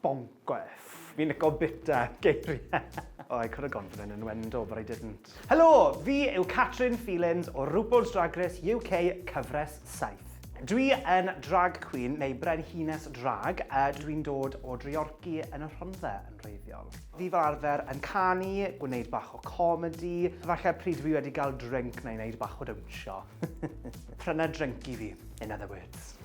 Bonketh. Fi'n licio bita geiriau. Oh, I could have gone for an innuendo, but I didn't. Helô, fi yw Catrin Feelings o RuPaul's Drag Race UK cyfres sy'n. Dwi yn drag queen, neu frenhines drag, dwi'n dod o driorci yn y Rhondda yn reiddiol. Fi fel arfer yn canu, gwneud bach o comedi, falle pryd dwi wedi cael drink neu wneud bach o dawnsio. Pryna drink I fi, in other words.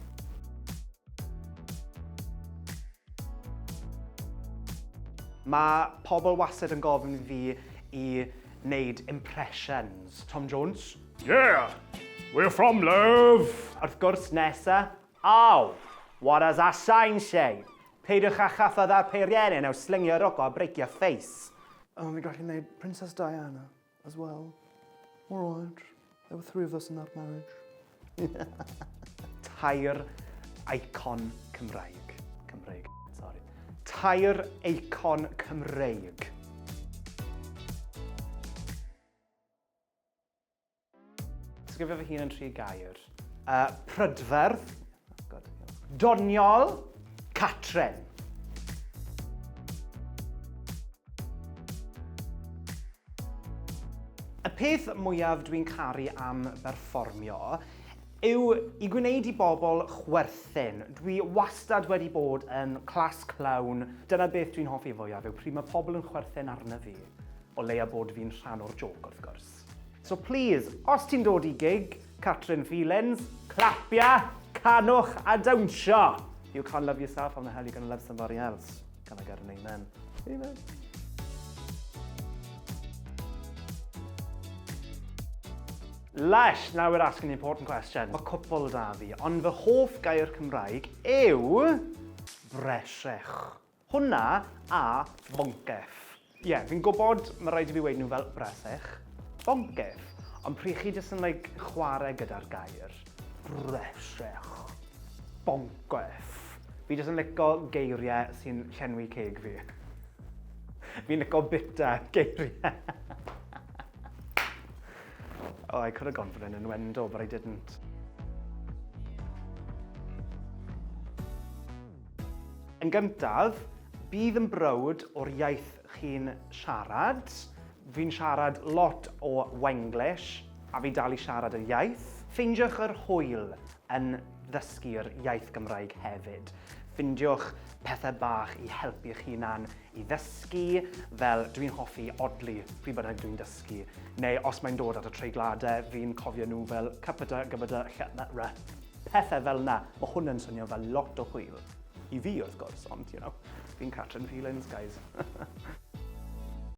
Mae pobl wastad yn gofyn fi I wneud impressions. Tom Jones? Yeah, we're from love. Wrth gwrs nesa. Oh, what does that sign say? Peidwch â chaffod ar peirienau neu slingio roco a break your face. Oh, we gallu wneud Princess Diana as well. All right. There were 3 of us in that marriage. Tair icon Cymraeg. Cymraeg, sorry. Tair icon Cymraeg. Sgrifio fy hun yn 3 gair. Prydferth. Doniol. Catrin. Y peth mwyaf dwi'n caru am perfformio yw I gwneud I bobl chwerthin. Dwi wastad wedi bod yn clas clown. Dyna beth dwi'n hoffi fwyaf yw pryd mae pobl yn chwerthin arna fi. O leia bod fi'n rhan o'r joc wrth gwrs. So please, os ti'n dod I gig, Catrin Feelings, clapia, canwch a dawnsio. You can't love yourself, how the hell are you going to love somebody else? Can I get an amen? Amen. Lush, now we're asking the important question. Mae cwpl da fi, ond fy hoff gair Cymraeg yw bresych. Hwna a bonketh. Ie, fi'n gwybod mae rhaid I fi weid nhw fel bresych, bonketh, ond pryd chi jyst yn chwarae gyda'r gair. Bresych, bonketh. Fi jyst yn licio geiriau sy'n llenwi ceg fi. Fi'n licio bita geiriau. Oh, I could have gone for an innuendo, but I didn't. Yn gyntaf, bydd yn browd o'r iaith chi'n siarad. Fi'n siarad lot o Wenglish, a fi dal I siarad y iaith. Ffindiwch yr hwyl yn ddysgu'r iaith Gymraeg hefyd. Ffindiwch pethau bach I helpu'ch hunan I ddysgu, fel dwi'n hoffi odli pryd bynnag dwi'n dysgu. Neu os mae'n dod at y treigladau, fi'n cofio nhw fel cypyda, gybyda, lletnara. Pethau fel na, mae hwnna'n swnio fel lot o hwyl. I fi wrth gwrs, ond, you know, fi'n Catrin Feelings, guys.